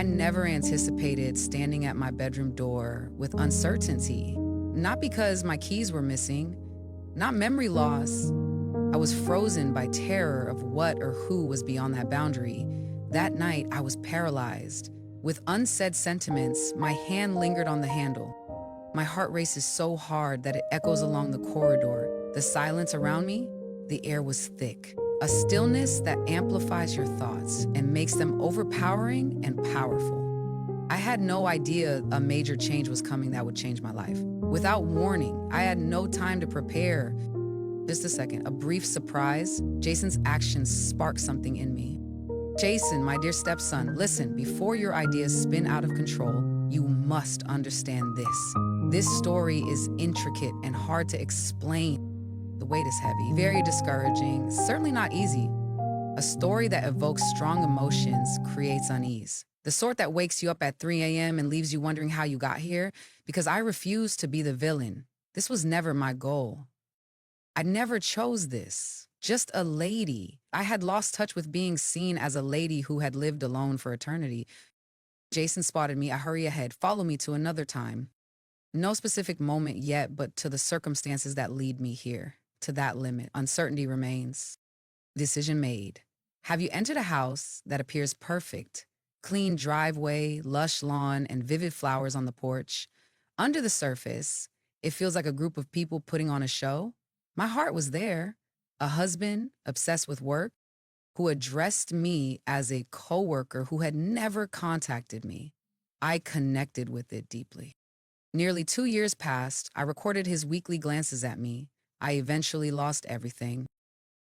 never anticipated standing at my bedroom door with uncertainty. Not because my keys were missing, not memory loss. I was frozen by terror of what or who was beyond that boundary. That night, I was paralyzed. With unsaid sentiments, my hand lingered on the handle. My heart races so hard that it echoes along the corridor. The silence around me, the air was thick. A stillness that amplifies your thoughts and makes them overpowering and powerful. I had no idea a major change was coming that would change my life. Without warning, I had no time to prepare. Just a second, a brief surprise. Jason's actions sparked something in me. Jason, my dear stepson, listen, before your ideas spin out of control, you must understand this. This story is intricate and hard to explain. The weight is heavy, very discouraging, certainly not easy. A story that evokes strong emotions creates unease. The sort that wakes you up at 3 a.m. and leaves you wondering how you got here, because I refuse to be the villain. This was never my goal. I never chose this. Just a lady. I had lost touch with being seen as a lady who had lived alone for eternity. Jason spotted me. I hurry ahead. Follow me to another time. No specific moment yet, but to the circumstances that lead me here. To that limit, uncertainty remains. Decision made. Have you entered a house that appears perfect? Clean driveway, lush lawn, and vivid flowers on the porch. Under the surface, it feels like a group of people putting on a show. My heart was there. A husband obsessed with work who addressed me as a coworker who had never contacted me. I connected with it deeply. Nearly 2 years passed. I recorded his weekly glances at me. I eventually lost everything.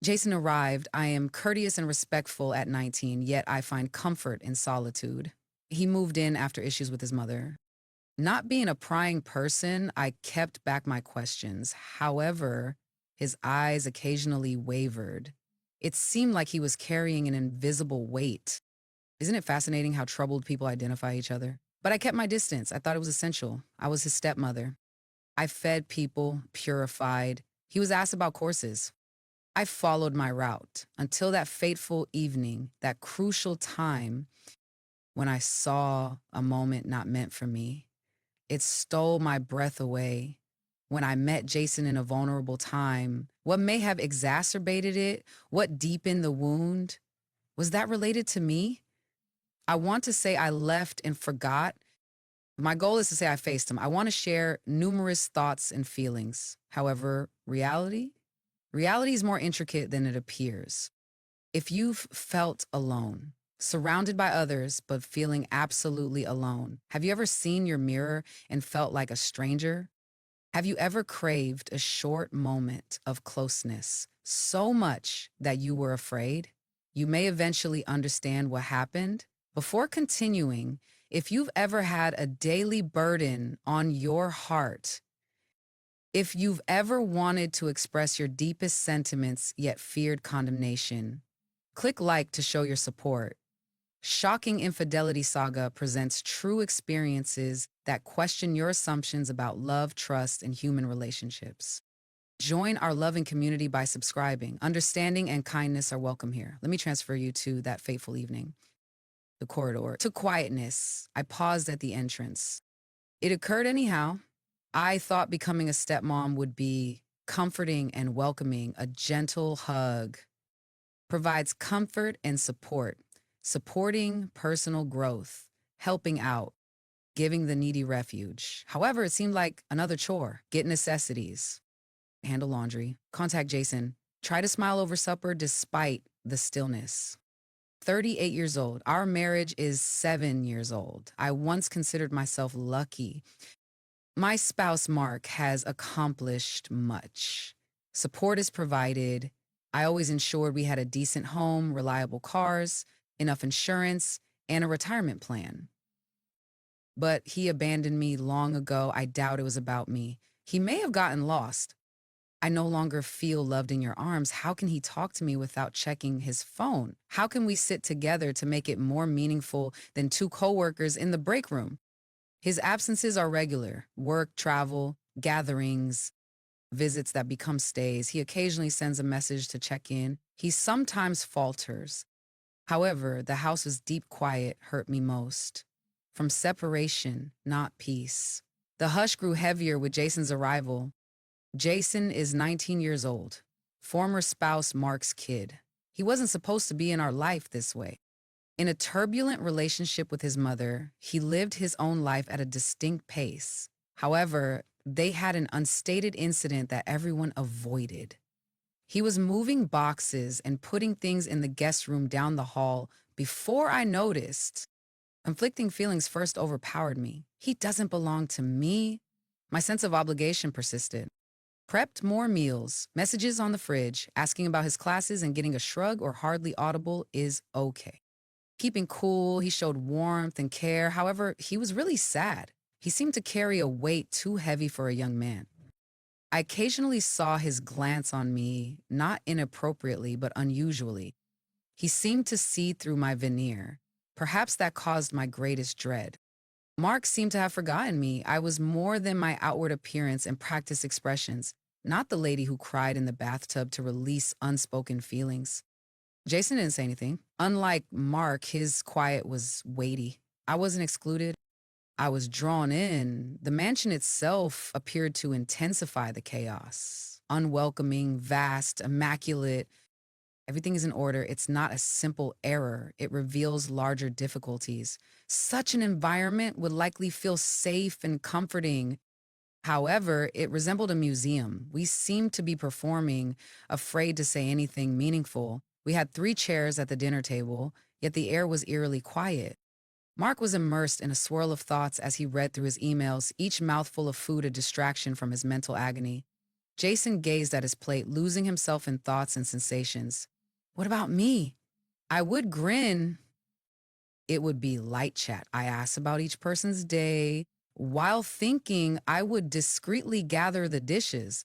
Jason arrived. I am courteous and respectful at 19, yet I find comfort in solitude. He moved in after issues with his mother. Not being a prying person, I kept back my questions. However, his eyes occasionally wavered. It seemed like he was carrying an invisible weight. Isn't it fascinating how troubled people identify each other? But I kept my distance. I thought it was essential. I was his stepmother. I fed people, purified. He was asked about courses. I followed my route until that fateful evening, that crucial time when I saw a moment not meant for me. It stole my breath away. When I met Jason in a vulnerable time, what may have exacerbated it, what deepened the wound, was that related to me? I want to say I left and forgot. My goal is to say I faced him. I want to share numerous thoughts and feelings. However, reality is more intricate than it appears. If you've felt alone, surrounded by others, but feeling absolutely alone, have you ever seen your mirror and felt like a stranger? Have you ever craved a short moment of closeness so much that you were afraid? You may eventually understand what happened. Before continuing, if you've ever had a daily burden on your heart, if you've ever wanted to express your deepest sentiments yet feared condemnation, click like to show your support. Shocking Infidelity Saga presents true experiences that question your assumptions about love, trust, and human relationships. Join our loving community by subscribing. Understanding and kindness are welcome here. Let me transfer you to that fateful evening. The corridor. To quietness, I paused at the entrance. It occurred anyhow. I thought becoming a stepmom would be comforting and welcoming. A gentle hug provides comfort and support, supporting personal growth, helping out, giving the needy refuge. However, it seemed like another chore. Get necessities, handle laundry, contact Jason, try to smile over supper despite the stillness. 38 years old. Our marriage is 7 years old. I once considered myself lucky. My spouse, Mark, has accomplished much. Support is provided. I always ensured we had a decent home, reliable cars, enough insurance, and a retirement plan. But he abandoned me long ago. I doubt it was about me. He may have gotten lost. I no longer feel loved in your arms. How can he talk to me without checking his phone? How can we sit together to make it more meaningful than two coworkers in the break room? His absences are regular: work, travel, gatherings, visits that become stays. He occasionally sends a message to check in. He sometimes falters. However, the house's deep quiet hurt me most. from separation, not peace. The hush grew heavier with Jason's arrival. Jason is 19 years old, former spouse Mark's kid. He wasn't supposed to be in our life this way. In a turbulent relationship with his mother, he lived his own life at a distinct pace. However, they had an unstated incident that everyone avoided. He was moving boxes and putting things in the guest room down the hall before I noticed. Conflicting feelings first overpowered me. He doesn't belong to me. My sense of obligation persisted. Prepped more meals, messages on the fridge, asking about his classes and getting a shrug or hardly audible is okay. Keeping cool, he showed warmth and care. However, he was really sad. He seemed to carry a weight too heavy for a young man. I occasionally saw his glance on me, not inappropriately, but unusually. He seemed to see through my veneer. Perhaps that caused my greatest dread. Mark seemed to have forgotten me. I was more than my outward appearance and practiced expressions, not the lady who cried in the bathtub to release unspoken feelings. Jason didn't say anything. Unlike Mark, his quiet was weighty. I wasn't excluded. I was drawn in. The mansion itself appeared to intensify the chaos. Unwelcoming, vast, immaculate. Everything is in order. It's not a simple error. It reveals larger difficulties. Such an environment would likely feel safe and comforting. However, it resembled a museum. We seemed to be performing, afraid to say anything meaningful. We had 3 chairs at the dinner table, yet the air was eerily quiet. Mark was immersed in a swirl of thoughts as he read through his emails, each mouthful of food a distraction from his mental agony. Jason gazed at his plate, losing himself in thoughts and sensations. What about me? I would grin. It would be light chat. I asked about each person's day. While thinking, I would discreetly gather the dishes.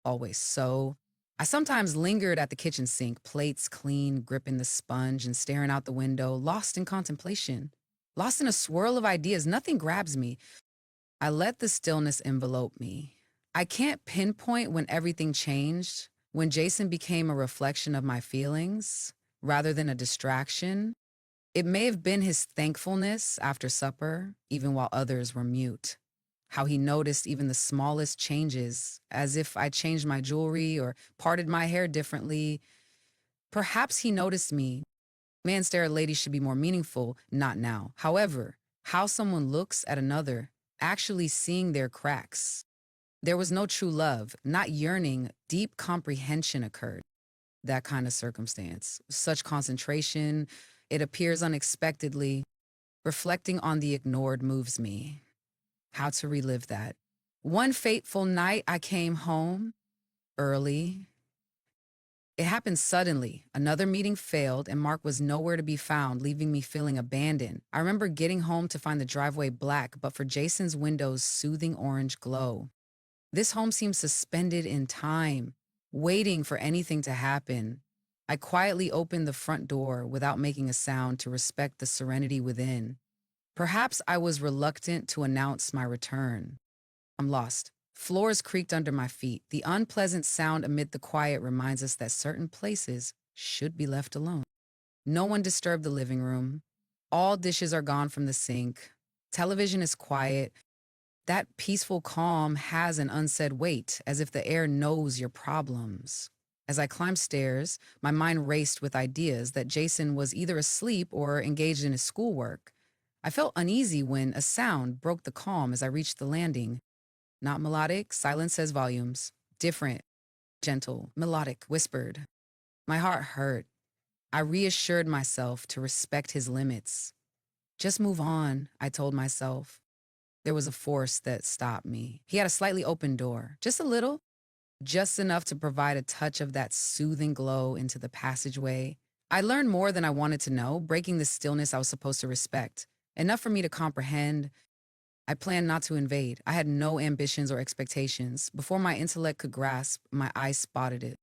Always so. I sometimes lingered at the kitchen sink, plates clean, gripping the sponge and staring out the window, lost in contemplation. Lost in a swirl of ideas, nothing grabs me. I let the stillness envelope me. I can't pinpoint when everything changed, when Jason became a reflection of my feelings rather than a distraction. It may have been his thankfulness after supper, even while others were mute. How he noticed even the smallest changes, as if I changed my jewelry or parted my hair differently. Perhaps he noticed me. Man stare at ladies should be more meaningful, not now. However, how someone looks at another, actually seeing their cracks. There was no true love, not yearning, deep comprehension occurred. That kind of circumstance, such concentration, it appears unexpectedly. Reflecting on the ignored moves me. How to relive that. One fateful night, I came home early. It happened suddenly. Another meeting failed, and Mark was nowhere to be found, leaving me feeling abandoned. I remember getting home to find the driveway black, but for Jason's window's soothing orange glow. This home seemed suspended in time, waiting for anything to happen. I quietly opened the front door without making a sound to respect the serenity within. Perhaps I was reluctant to announce my return. I'm lost. Floors creaked under my feet. The unpleasant sound amid the quiet reminds us that certain places should be left alone. No one disturbed the living room. All dishes are gone from the sink. Television is quiet. That peaceful calm has an unsaid weight, as if the air knows your problems. As I climbed stairs, my mind raced with ideas that Jason was either asleep or engaged in his schoolwork. I felt uneasy when a sound broke the calm as I reached the landing. Not melodic, silence says volumes. Different, gentle, melodic, whispered. My heart hurt. I reassured myself to respect his limits. Just move on, I told myself. There was a force that stopped me. He had a slightly open door, just a little, just enough to provide a touch of that soothing glow into the passageway. I learned more than I wanted to know, breaking the stillness I was supposed to respect. Enough for me to comprehend. I planned not to invade. I had no ambitions or expectations. Before my intellect could grasp, my eyes spotted it.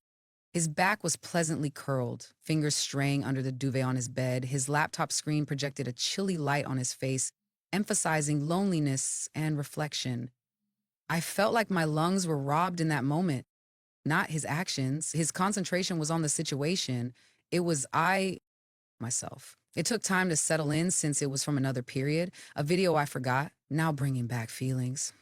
His back was pleasantly curled, fingers straying under the duvet on his bed. His laptop screen projected a chilly light on his face, emphasizing loneliness and reflection. I felt like my lungs were robbed in that moment. Not his actions. His concentration was on the situation. It was myself. It took time to settle in since it was from another period, a video I forgot, now bringing back feelings.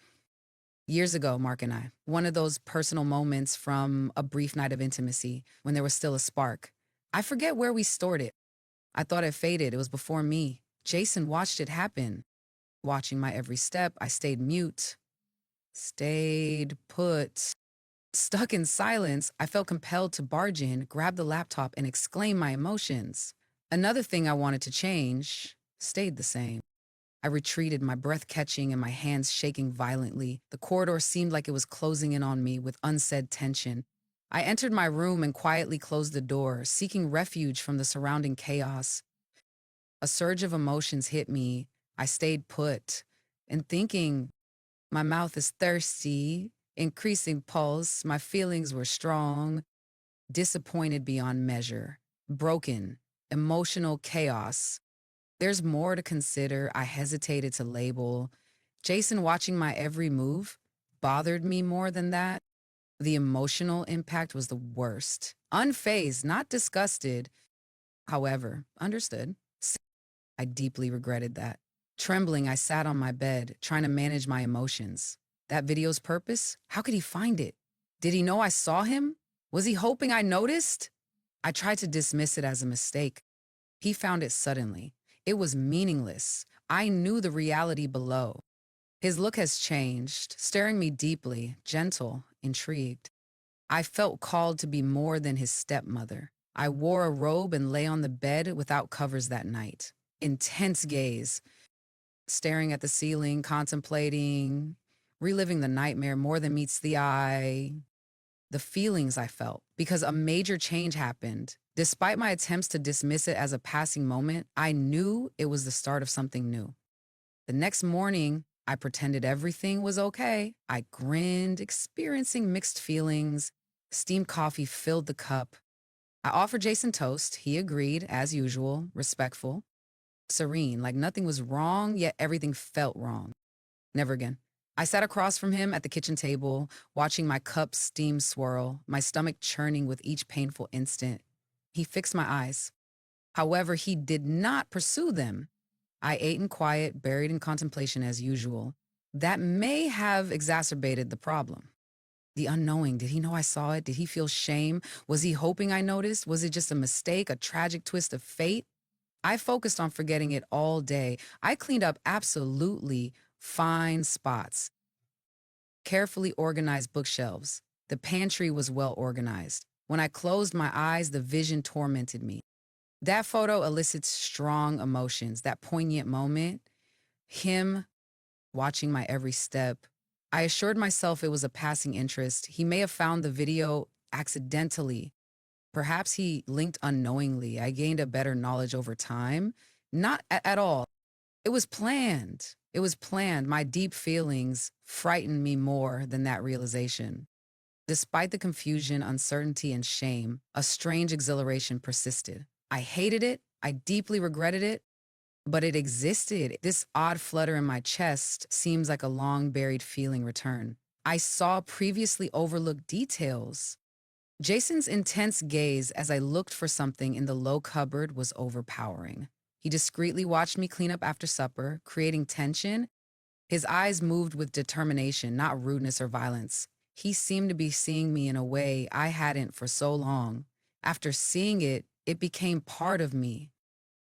Years ago, Mark and I, one of those personal moments from a brief night of intimacy when there was still a spark. I forget where we stored it. I thought it faded. It was before me. Jason watched it happen. Watching my every step, I stayed mute, stayed put. Stuck in silence, I felt compelled to barge in, grab the laptop, and exclaim my emotions. Another thing I wanted to change stayed the same. I retreated, my breath catching and my hands shaking violently. The corridor seemed like it was closing in on me with unsaid tension. I entered my room and quietly closed the door, seeking refuge from the surrounding chaos. A surge of emotions hit me. I stayed put and thinking, my mouth is thirsty, increasing pulse, my feelings were strong, disappointed beyond measure, broken, emotional chaos. There's more to consider. I hesitated to label. Jason watching my every move bothered me more than that. The emotional impact was the worst. Unfazed, not disgusted. However, understood. I deeply regretted that. Trembling, I sat on my bed, trying to manage my emotions. That video's purpose? How could he find it? Did he know I saw him? Was he hoping I noticed? I tried to dismiss it as a mistake. He found it suddenly. It was meaningless. I knew the reality below. His look has changed, staring me deeply, gentle, intrigued. I felt called to be more than his stepmother. I wore a robe and lay on the bed without covers that night. Intense gaze, staring at the ceiling, contemplating, reliving the nightmare more than meets the eye. The feelings I felt, because a major change happened. Despite my attempts to dismiss it as a passing moment, I knew it was the start of something new. The next morning, I pretended everything was okay. I grinned, experiencing mixed feelings. Steamed coffee filled the cup. I offered Jason toast. He agreed, as usual, respectful, serene, like nothing was wrong, yet everything felt wrong. Never again. I sat across from him at the kitchen table, watching my cup steam swirl, my stomach churning with each painful instant. He fixed my eyes. However, he did not pursue them. I ate in quiet, buried in contemplation as usual. That may have exacerbated the problem. The unknowing, did he know I saw it? Did he feel shame? Was he hoping I noticed? Was it just a mistake, a tragic twist of fate? I focused on forgetting it all day. I cleaned up absolutely fine spots, carefully organized bookshelves. The pantry was well organized. When I closed my eyes, the vision tormented me. That photo elicits strong emotions, that poignant moment, him watching my every step. I assured myself it was a passing interest. He may have found the video accidentally. Perhaps he linked unknowingly. I gained a better knowledge over time. Not at all. It was planned. It was planned. My deep feelings frightened me more than that realization. Despite the confusion, uncertainty, and shame, a strange exhilaration persisted. I hated it. I deeply regretted it, but it existed. This odd flutter in my chest seems like a long buried feeling return. I saw previously overlooked details. Jason's intense gaze as I looked for something in the low cupboard was overpowering. He discreetly watched me clean up after supper, creating tension. His eyes moved with determination, not rudeness or violence. He seemed to be seeing me in a way I hadn't for so long. After seeing it, it became part of me.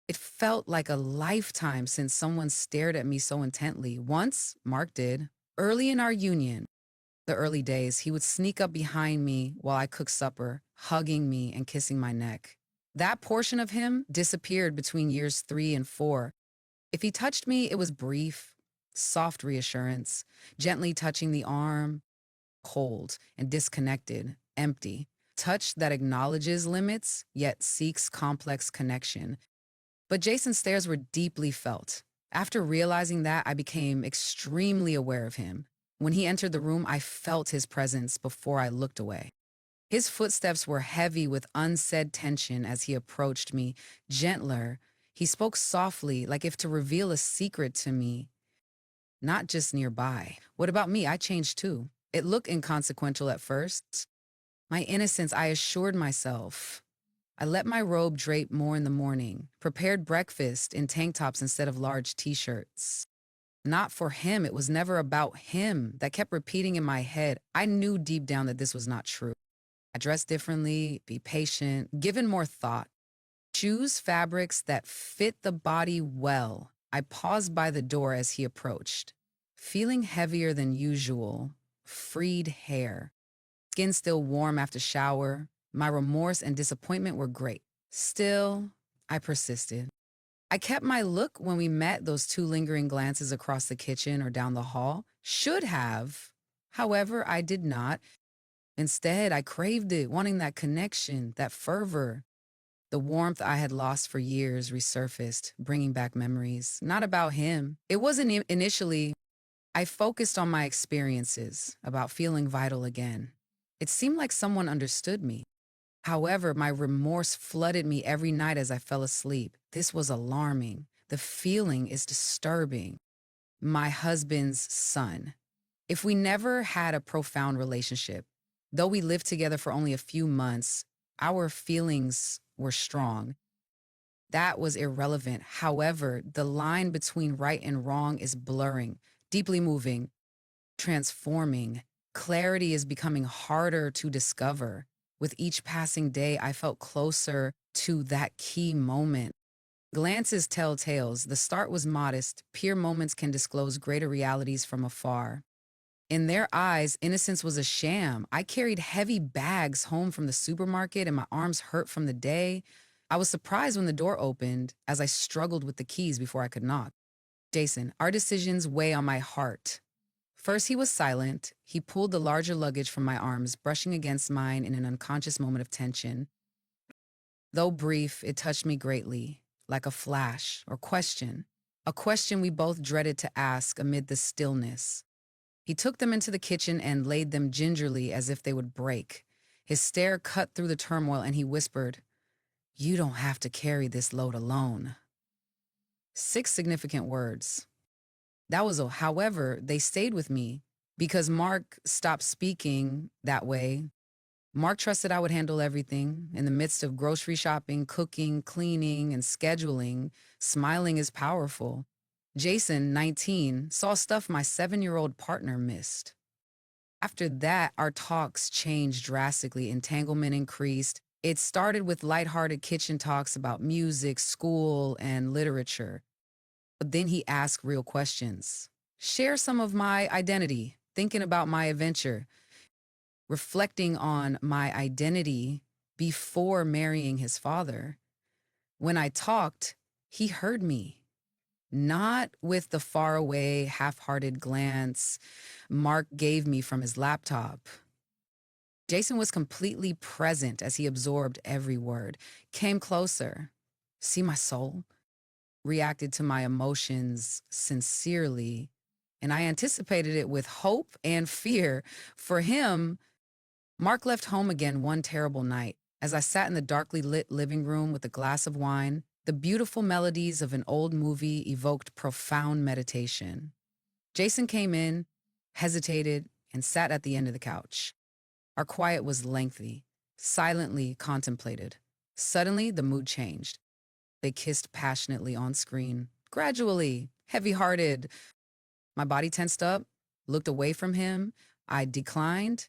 It felt like a lifetime since someone stared at me so intently. Once, Mark did, early in our union. The early days, he would sneak up behind me while I cooked supper, hugging me and kissing my neck. That portion of him disappeared between years 3 and 4. If he touched me, it was brief, soft reassurance, gently touching the arm, cold and disconnected, empty. Touch that acknowledges limits, yet seeks complex connection. But Jason's stares were deeply felt. After realizing that, I became extremely aware of him. When he entered the room, I felt his presence before I looked away. His footsteps were heavy with unsaid tension as he approached me, gentler. He spoke softly, like if to reveal a secret to me, not just nearby. What about me? I changed too. It looked inconsequential at first. My innocence, I assured myself. I let my robe drape more in the morning, prepared breakfast in tank tops instead of large t shirts. Not for him, it was never about him. That kept repeating in my head. I knew deep down that this was not true. I dress differently, be patient, given more thought. Choose fabrics that fit the body well. I paused by the door as he approached, feeling heavier than usual, freed hair, skin still warm after shower. My remorse and disappointment were great. Still, I persisted. I kept my look when we met, those two lingering glances across the kitchen or down the hall. Should have. However, I did not. Instead, I craved it, wanting that connection, that fervor. The warmth I had lost for years resurfaced, bringing back memories. Not about him. It wasn't initially. I focused on my experiences, about feeling vital again. It seemed like someone understood me. However, my remorse flooded me every night as I fell asleep. This was alarming. The feeling is disturbing. My husband's son. If we never had a profound relationship, though we lived together for only a few months, our feelings were strong. That was irrelevant. However, the line between right and wrong is blurring, deeply moving, transforming. Clarity is becoming harder to discover. With each passing day, I felt closer to that key moment. Glances tell tales. The start was modest. Peer moments can disclose greater realities from afar. In their eyes, innocence was a sham. I carried heavy bags home from the supermarket and my arms hurt from the day. I was surprised when the door opened as I struggled with the keys before I could knock. Jason, our decisions weigh on my heart. First, he was silent. He pulled the larger luggage from my arms, brushing against mine in an unconscious moment of tension. Though brief, it touched me greatly, like a flash or question, a question we both dreaded to ask amid the stillness. He took them into the kitchen and laid them gingerly as if they would break. His stare cut through the turmoil and he whispered, "You don't have to carry this load alone." 6 significant words. That was all. However, they stayed with me because Mark stopped speaking that way. Mark trusted I would handle everything. In the midst of grocery shopping, cooking, cleaning, and scheduling, smiling is powerful. Jason, 19, saw stuff my 7-year-old partner missed. After that, our talks changed drastically. Entanglement increased. It started with lighthearted kitchen talks about music, school, and literature. But then he asked real questions. Share some of my identity, thinking about my adventure, reflecting on my identity before marrying his father. When I talked, he heard me. Not with the faraway, half-hearted glance Mark gave me from his laptop. Jason was completely present as he absorbed every word, came closer. See my soul? Reacted to my emotions sincerely, and I anticipated it with hope and fear. For him, Mark left home again one terrible night. As I sat in the darkly lit living room with a glass of wine, the beautiful melodies of an old movie evoked profound meditation. Jason came in, hesitated, and sat at the end of the couch. Our quiet was lengthy, silently contemplated. Suddenly, the mood changed. They kissed passionately on screen, gradually, heavy-hearted. My body tensed up, looked away from him. I declined.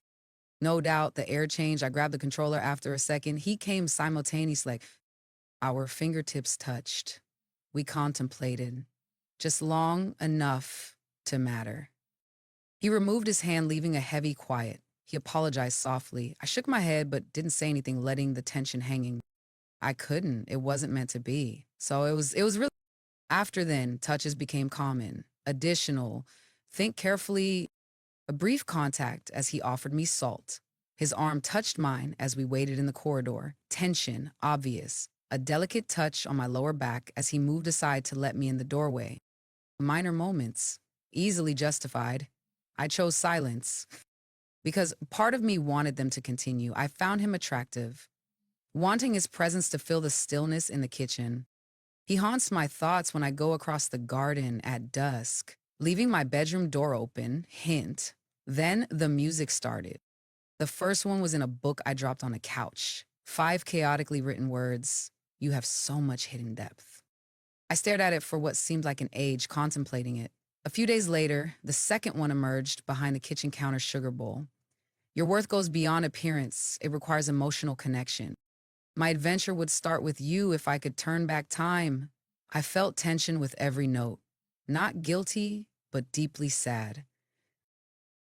No doubt the air changed. I grabbed the controller after a second. He came simultaneously. Our fingertips touched. We contemplated, just long enough to matter. He removed his hand, leaving a heavy quiet. He apologized softly. I shook my head but didn't say anything, letting the tension hanging. I couldn't. It wasn't meant to be. So it was really. After then, touches became common, additional. Think carefully. A brief contact as he offered me salt. His arm touched mine as we waited in the corridor. Tension, obvious. A delicate touch on my lower back as he moved aside to let me in the doorway. Minor moments, easily justified. I chose silence because part of me wanted them to continue. I found him attractive, wanting his presence to fill the stillness in the kitchen. He haunts my thoughts when I go across the garden at dusk, leaving my bedroom door open, hint. Then the music started. The first one was in a book I dropped on a couch. 5 chaotically written words. You have so much hidden depth. I stared at it for what seemed like an age, contemplating it. A few days later, the second one emerged behind the kitchen counter sugar bowl. Your worth goes beyond appearance. It requires emotional connection. My adventure would start with you if I could turn back time. I felt tension with every note. Not guilty, but deeply sad.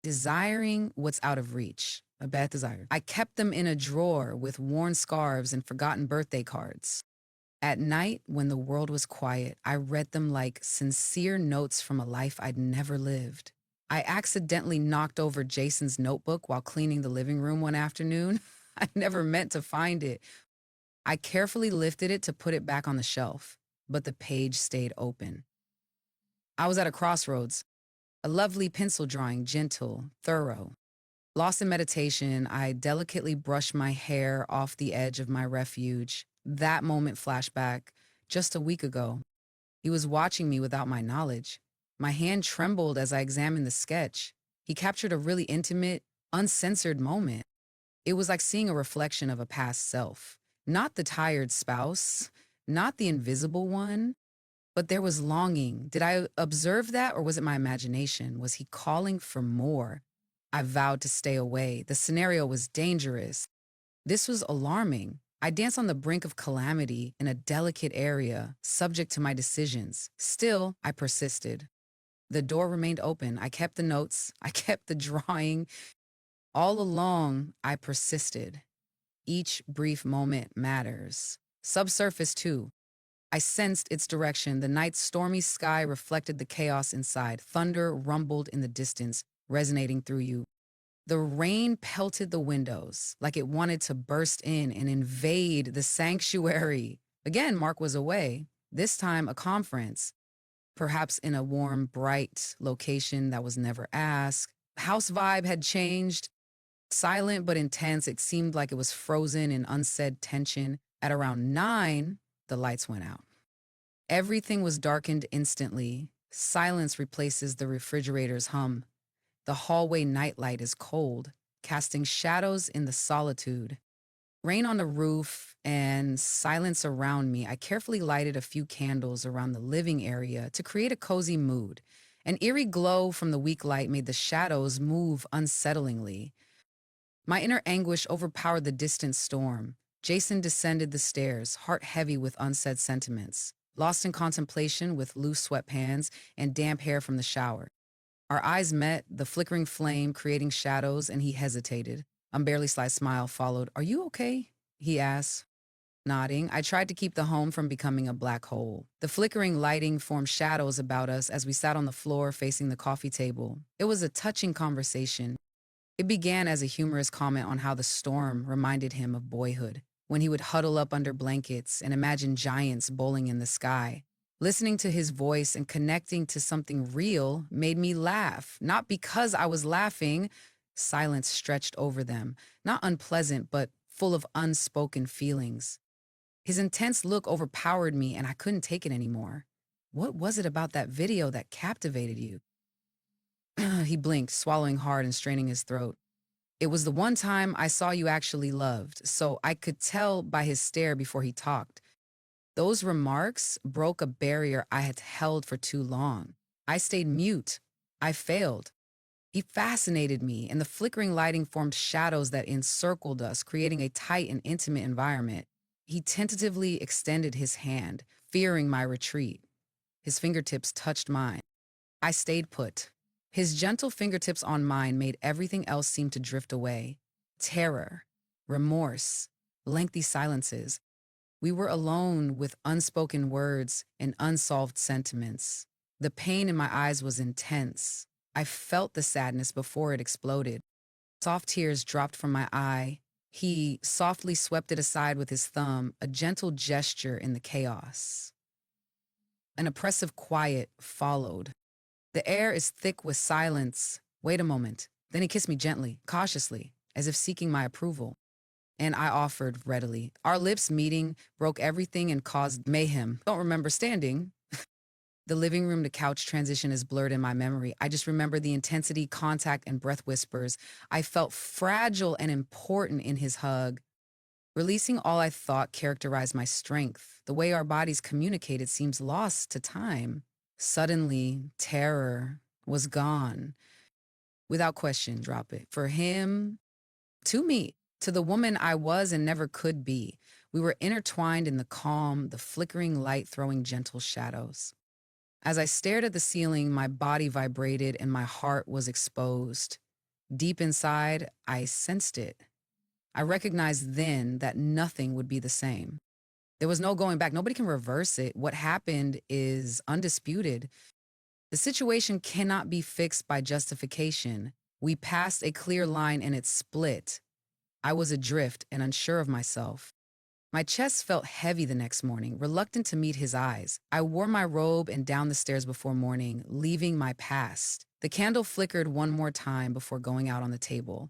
Desiring what's out of reach. A bad desire. I kept them in a drawer with worn scarves and forgotten birthday cards. At night, when the world was quiet, I read them like sincere notes from a life I'd never lived. I accidentally knocked over Jason's notebook while cleaning the living room one afternoon. I never meant to find it. I carefully lifted it to put it back on the shelf, but the page stayed open. I was at a crossroads, a lovely pencil drawing, gentle, thorough. Lost in meditation, I delicately brushed my hair off the edge of my refuge. That moment flashed back just a week ago. He was watching me without my knowledge. My hand trembled as I examined the sketch. He captured a really intimate, uncensored moment. It was like seeing a reflection of a past self. Not the tired spouse, not the invisible one, but there was longing. Did I observe that, or was it my imagination? Was he calling for more? I vowed to stay away. The scenario was dangerous. This was alarming. I danced on the brink of calamity in a delicate area, subject to my decisions. Still, I persisted. The door remained open. I kept the notes. I kept the drawing. All along, I persisted. Each brief moment matters. Subsurface, too. I sensed its direction. The night's stormy sky reflected the chaos inside. Thunder rumbled in the distance, resonating through you. The rain pelted the windows like it wanted to burst in and invade the sanctuary. Again, Mark was away, this time a conference, perhaps in a warm, bright location that was never asked. House vibe had changed. Silent but intense, it seemed like it was frozen in unsaid tension. At around 9, the lights went out. Everything was darkened instantly. Silence replaces the refrigerator's hum. The hallway nightlight is cold, casting shadows in the solitude. Rain on the roof and silence around me. I carefully lighted a few candles around the living area to create a cozy mood. An eerie glow from the weak light made the shadows move unsettlingly. My inner anguish overpowered the distant storm. Jason descended the stairs, heart heavy with unsaid sentiments, lost in contemplation with loose sweatpants and damp hair from the shower. Our eyes met, the flickering flame creating shadows, and he hesitated. A barely slight smile followed. "Are you okay?" he asked. Nodding, I tried to keep the home from becoming a black hole. The flickering lighting formed shadows about us as we sat on the floor facing the coffee table. It was a touching conversation. It began as a humorous comment on how the storm reminded him of boyhood, when he would huddle up under blankets and imagine giants bowling in the sky. Listening to his voice and connecting to something real made me laugh, not because I was laughing. Silence stretched over them, not unpleasant, but full of unspoken feelings. His intense look overpowered me, and I couldn't take it anymore. "What was it about that video that captivated you?" He blinked, swallowing hard and straining his throat. "It was the one time I saw you actually loved, so I could tell by his stare before he talked. Those remarks broke a barrier I had held for too long. I stayed mute. I failed. He fascinated me, and the flickering lighting formed shadows that encircled us, creating a tight and intimate environment. He tentatively extended his hand, fearing my retreat. His fingertips touched mine. I stayed put. His gentle fingertips on mine made everything else seem to drift away. Terror, remorse, lengthy silences. We were alone with unspoken words and unsolved sentiments. The pain in my eyes was intense. I felt the sadness before it exploded. Soft tears dropped from my eye. He softly swept it aside with his thumb, a gentle gesture in the chaos. An oppressive quiet followed. The air is thick with silence. Wait a moment. Then he kissed me gently, cautiously, as if seeking my approval. And I offered readily. Our lips meeting broke everything and caused mayhem. Don't remember standing. The living room to couch transition is blurred in my memory. I just remember the intensity, contact, and breath whispers. I felt fragile and important in his hug. Releasing all I thought characterized my strength. The way our bodies communicated seems lost to time. Suddenly, terror was gone. Without question, drop it. For him, to me, to the woman I was and never could be, we were intertwined in the calm, the flickering light throwing gentle shadows. As I stared at the ceiling, my body vibrated and my heart was exposed. Deep inside, I sensed it. I recognized then that nothing would be the same. There was no going back. Nobody can reverse it. What happened is undisputed. The situation cannot be fixed by justification. We passed a clear line and it split. I was adrift and unsure of myself. My chest felt heavy the next morning, reluctant to meet his eyes. I wore my robe and down the stairs before morning, leaving my past. The candle flickered one more time before going out on the table.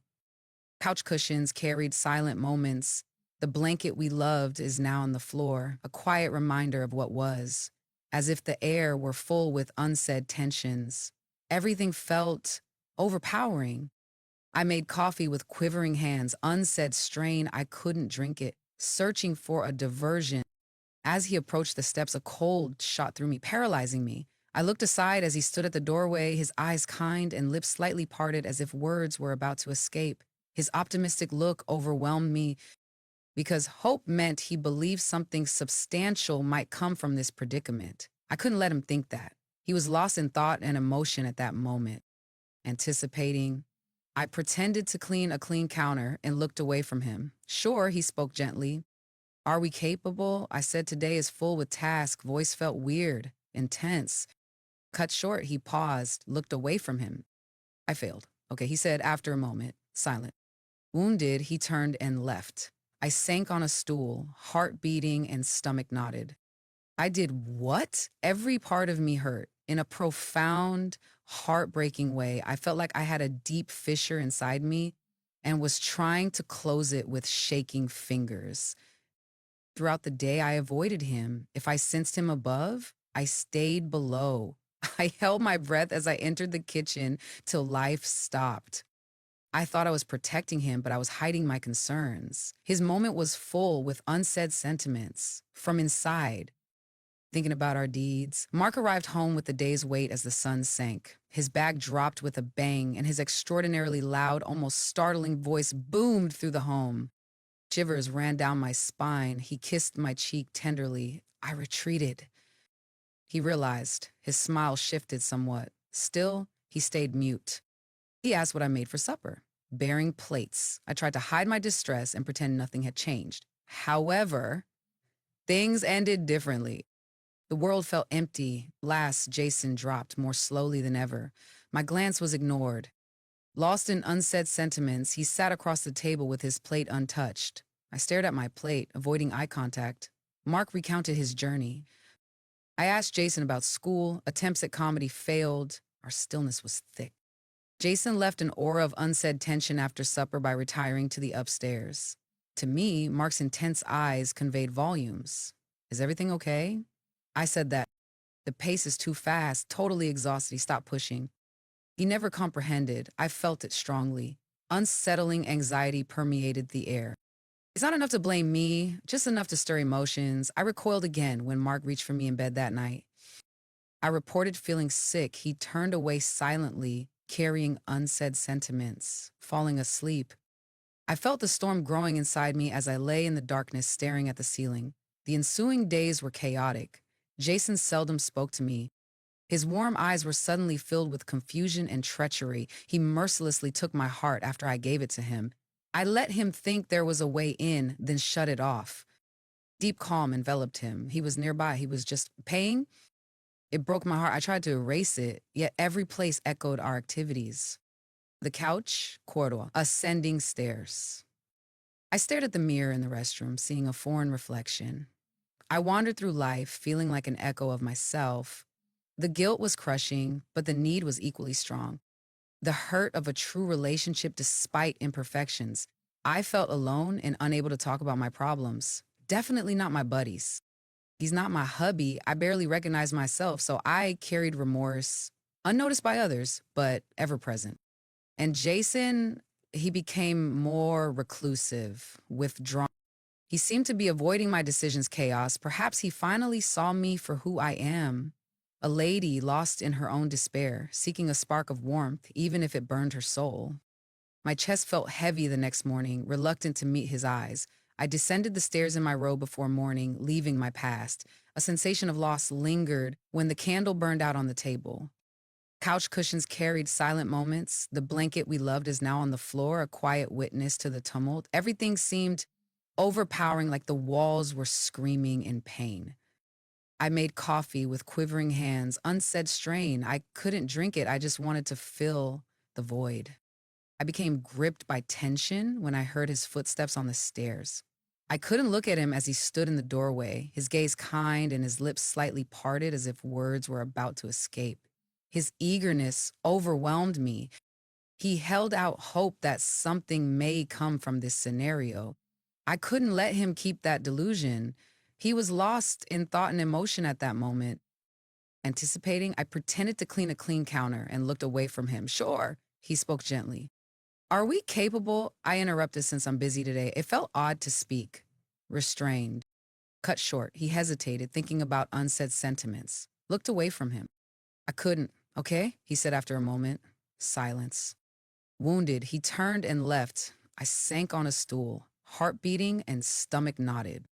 Couch cushions carried silent moments. The blanket we loved is now on the floor, a quiet reminder of what was, as if the air were full with unsaid tensions. Everything felt overpowering. I made coffee with quivering hands, unsaid strain. I couldn't drink it, searching for a diversion. As he approached the steps, a cold shot through me, paralyzing me. I looked aside as he stood at the doorway, his eyes kind and lips slightly parted as if words were about to escape. His optimistic look overwhelmed me because hope meant he believed something substantial might come from this predicament. I couldn't let him think that. He was lost in thought and emotion at that moment. Anticipating, I pretended to clean a clean counter and looked away from him. Sure, he spoke gently. Are we capable? I said today is full with tasks. Voice felt weird, intense. Cut short, he paused, looked away from him. I failed. Okay, he said after a moment, silent. Wounded, he turned and left. I sank on a stool, heart beating and stomach knotted. I did what? Every part of me hurt. In a profound, heartbreaking way, I felt like I had a deep fissure inside me and was trying to close it with shaking fingers. Throughout the day, I avoided him. If I sensed him above, I stayed below. I held my breath as I entered the kitchen till life stopped. I thought I was protecting him, but I was hiding my concerns. His moment was full with unsaid sentiments from inside. Thinking about our deeds, Mark arrived home with the day's weight as the sun sank. His bag dropped with a bang, and his extraordinarily loud, almost startling voice boomed through the home. Shivers ran down my spine. He kissed my cheek tenderly. I retreated. He realized. His smile shifted somewhat. Still, he stayed mute. He asked what I made for supper. Bearing plates. I tried to hide my distress and pretend nothing had changed. However, things ended differently. The world felt empty. Last, Jason dropped more slowly than ever. My glance was ignored. Lost in unsaid sentiments, he sat across the table with his plate untouched. I stared at my plate, avoiding eye contact. Mark recounted his journey. I asked Jason about school. Attempts at comedy failed. Our stillness was thick. Jason left an aura of unsaid tension after supper by retiring to the upstairs. To me, Mark's intense eyes conveyed volumes. Is everything okay? I said that. The pace is too fast, totally exhausted. He stopped pushing. He never comprehended. I felt it strongly. Unsettling anxiety permeated the air. It's not enough to blame me, just enough to stir emotions. I recoiled again when Mark reached for me in bed that night. I reported feeling sick. He turned away silently, carrying unsaid sentiments, falling asleep. I felt the storm growing inside me as I lay in the darkness staring at the ceiling. The ensuing days were chaotic. Jason seldom spoke to me. His warm eyes were suddenly filled with confusion and treachery. He mercilessly took my heart after I gave it to him. I let him think there was a way in, then shut it off. Deep calm enveloped him. He was nearby. He was just paying. It broke my heart. I tried to erase it, yet every place echoed our activities. The couch, corridor, ascending stairs. I stared at the mirror in the restroom, seeing a foreign reflection. I wandered through life, feeling like an echo of myself. The guilt was crushing, but the need was equally strong. The hurt of a true relationship despite imperfections. I felt alone and unable to talk about my problems. Definitely not my buddies. He's not my hubby. I barely recognized myself, so I carried remorse, unnoticed by others, but ever present. And Jason, he became more reclusive, withdrawn. He seemed to be avoiding my decisions' chaos. Perhaps he finally saw me for who I am. A lady lost in her own despair, seeking a spark of warmth, even if it burned her soul. My chest felt heavy the next morning, reluctant to meet his eyes. I descended the stairs in my robe before morning, leaving my past. A sensation of loss lingered when the candle burned out on the table. Couch cushions carried silent moments. The blanket we loved is now on the floor, a quiet witness to the tumult. Everything seemed overpowering, like the walls were screaming in pain. I made coffee with quivering hands, unsaid strain. I couldn't drink it. I just wanted to fill the void. I became gripped by tension when I heard his footsteps on the stairs. I couldn't look at him as he stood in the doorway, his gaze kind and his lips slightly parted as if words were about to escape. His eagerness overwhelmed me. He held out hope that something may come from this scenario. I couldn't let him keep that delusion. He was lost in thought and emotion at that moment. Anticipating, I pretended to clean a clean counter and looked away from him. Sure, he spoke gently. Are we capable? I interrupted since I'm busy today. It felt odd to speak. Restrained. Cut short. He hesitated, thinking about unsaid sentiments. Looked away from him. I couldn't, okay? He said after a moment. Silence. Wounded, he turned and left. I sank on a stool, heart beating and stomach knotted.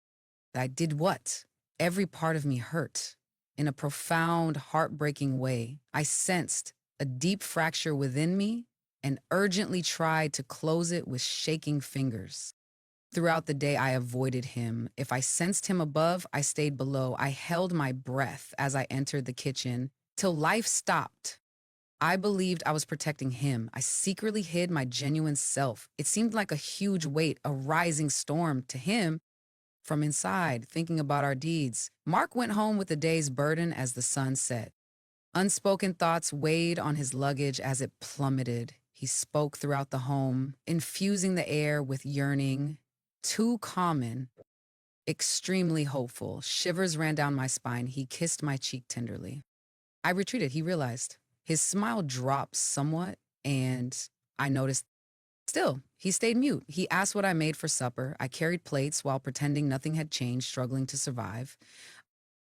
I did what? Every part of me hurt. In a profound, heartbreaking way, I sensed a deep fracture within me and urgently tried to close it with shaking fingers. Throughout the day, I avoided him. If I sensed him above, I stayed below. I held my breath as I entered the kitchen till life stopped. I believed I was protecting him. I secretly hid my genuine self. It seemed like a huge weight, a rising storm to him. From inside, thinking about our deeds, Mark went home with the day's burden as the sun set. Unspoken thoughts weighed on his luggage as it plummeted. He spoke throughout the home, infusing the air with yearning. Too common, extremely hopeful. Shivers ran down my spine. He kissed my cheek tenderly. I retreated, he realized. His smile dropped somewhat, and I noticed. Still, he stayed mute. He asked what I made for supper. I carried plates while pretending nothing had changed, struggling to survive.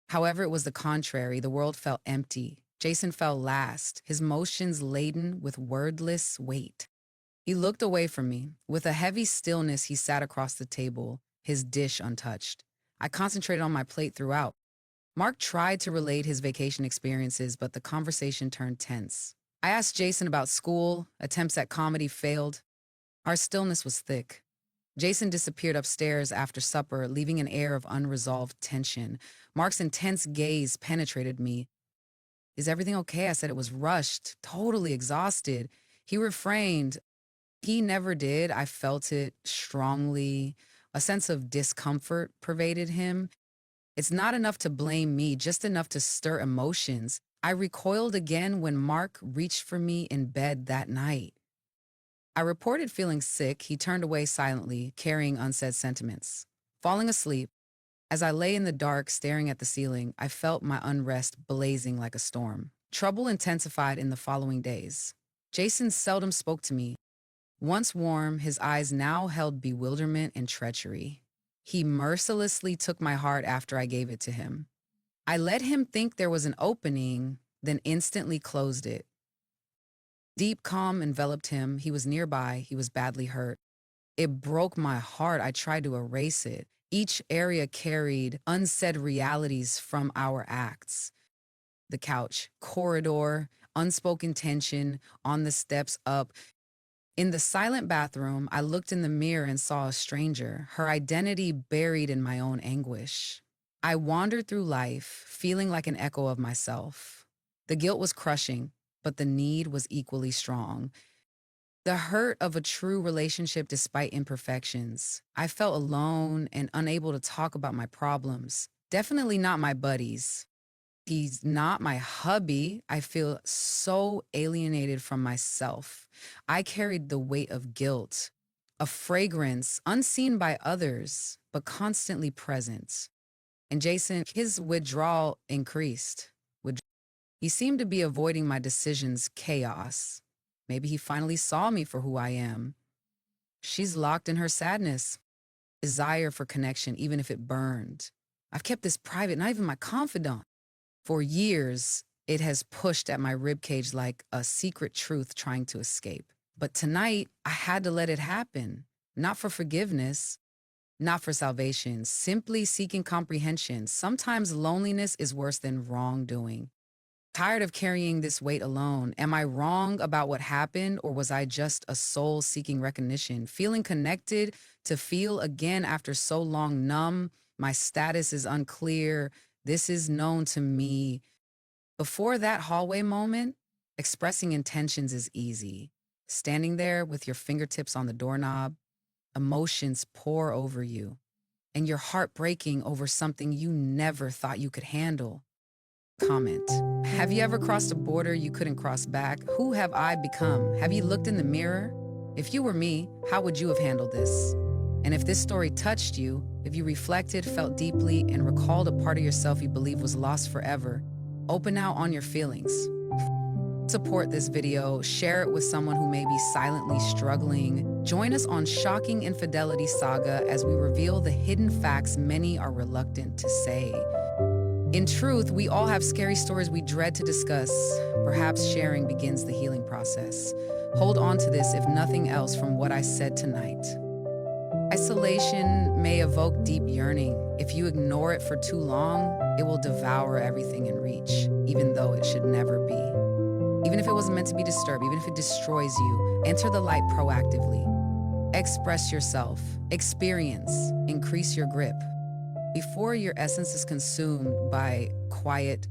However, it was the contrary. The world felt empty. Jason fell last, his motions laden with wordless weight. He looked away from me. With a heavy stillness, he sat across the table, his dish untouched. I concentrated on my plate throughout. Mark tried to relate his vacation experiences, but the conversation turned tense. I asked Jason about school. Attempts at comedy failed. Our stillness was thick. Jason disappeared upstairs after supper, leaving an air of unresolved tension. Mark's intense gaze penetrated me. Is everything okay? I said it was rushed, totally exhausted. He refrained. He never did. I felt it strongly. A sense of discomfort pervaded him. It's not enough to blame me, just enough to stir emotions. I recoiled again when Mark reached for me in bed that night. I reported feeling sick. He turned away silently, carrying unsaid sentiments. Falling asleep, as I lay in the dark staring at the ceiling, I felt my unrest blazing like a storm. Trouble intensified in the following days. Jason seldom spoke to me. Once warm, his eyes now held bewilderment and treachery. He mercilessly took my heart after I gave it to him. I let him think there was an opening, then instantly closed it. Deep calm enveloped him. He was nearby. He was badly hurt. It broke my heart. I tried to erase it. Each area carried unsaid realities from our acts. The couch, corridor, unspoken tension, on the steps up. In the silent bathroom, I looked in the mirror and saw a stranger, her identity buried in my own anguish. I wandered through life, feeling like an echo of myself. The guilt was crushing, but the need was equally strong. The hurt of a true relationship despite imperfections. I felt alone and unable to talk about my problems. Definitely not my buddies. He's not my hubby. I feel so alienated from myself. I carried the weight of guilt, a fragrance unseen by others, but constantly present. And Jason, his withdrawal increased. He seemed to be avoiding my decisions' chaos. Maybe he finally saw me for who I am. She's locked in her sadness. desire for connection, even if it burned. I've kept this private, not even my confidant. For years, it has pushed at my ribcage like a secret truth trying to escape. But tonight, I had to let it happen. Not for forgiveness, not for salvation, simply seeking comprehension. Sometimes loneliness is worse than wrongdoing. Tired of carrying this weight alone. Am I wrong about what happened, or was I just a soul seeking recognition? Feeling connected to feel again after so long, numb. My status is unclear. This is known to me. Before that hallway moment, expressing intentions is easy. Standing there with your fingertips on the doorknob, emotions pour over you, and your heart breaking over something you never thought you could handle. Comment. Have you ever crossed a border you couldn't cross back? Who have I become? Have you looked in the mirror? If you were me, how would you have handled this? And if this story touched you, if you reflected, felt deeply, and recalled a part of yourself you believe was lost forever, open out on your feelings. Support this video, share it with someone who may be silently struggling. Join us on Shocking Infidelity Saga as we reveal the hidden facts many are reluctant to say. In truth, we all have scary stories we dread to discuss. Perhaps sharing begins the healing process. Hold on to this, if nothing else, from what I said tonight. Isolation may evoke deep yearning. If you ignore it for too long, it will devour everything in reach, even though it should never be. Even if it wasn't meant to be disturbed, even if it destroys you, enter the light proactively. Express yourself, experience, increase your grip. Before your essence is consumed by quiet